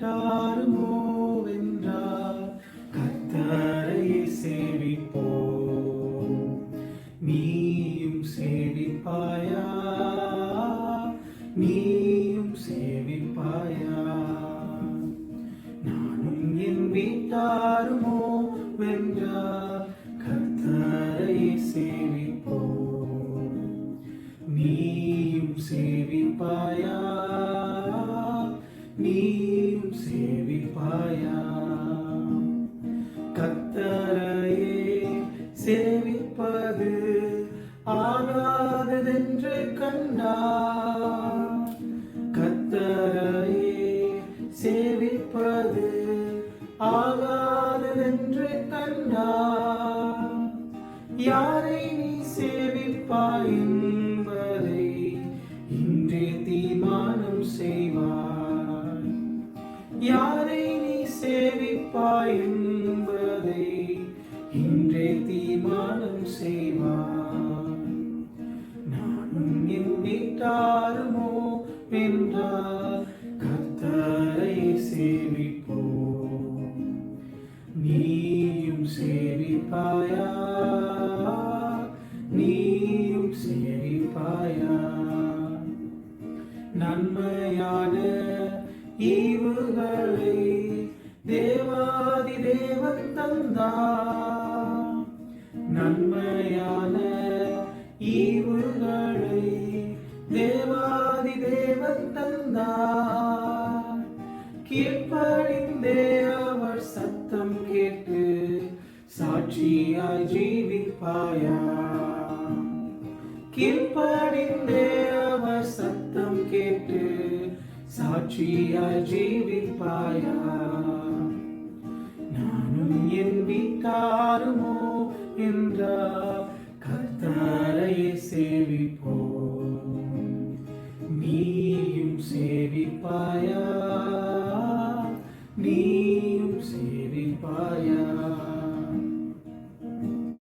வீட்டாருமோ வென்றால் கர்த்தரையே சேவிப்போம். நீயும் சேவிப்பாயா? நீயும் சேவிப்பாயா? நானும் என் வீட்டாருமோ வென்றால் கர்த்தரையே சேவிப்போம். நீயும் சேவிப்பாயா? நீயும் சேவிப்பாயா? கர்த்தரையே சேவிப்பது ஆகாததென்று கண்டார். கர்த்தரையே சேவிப்பது ஆகாததென்று கண்டார். யாரை நீ சேவிப்பாய் என்பதை இன்றே தீர்மானம் செய்வாய். யாரை நீ சேவிப்பாய் என்பதை இன்றே தீர்மானம் செய்வாய். நானும் என் வீட்டாருமோ வென்றால் கர்த்தரை சேவிப்போம். நீயும் சேவிப்பாயா? நீயும் சேவிப்பாயா? நன்மையான ஈவுகளை தேவாதி தேவன் தந்தார். நன்மையான ஈவுகளை தேவாதி தேவன் தந்தார். கீழ்ப்படிந்தே அவர் சத்தம் கேட்டு சாட்சியாய் ஜீவிப்பாயா? கீழ்ப்படிந்தே அவர் சத்தம் கேட்டு சாட்சியாய் ஜீவிப்பாயா? நானும் என் வீட்டாருமோ என்றால் கர்த்தரையே சேவிப்போம். நீயும் சேவிப்பாயா? நீயும் சேவிப்பாயா?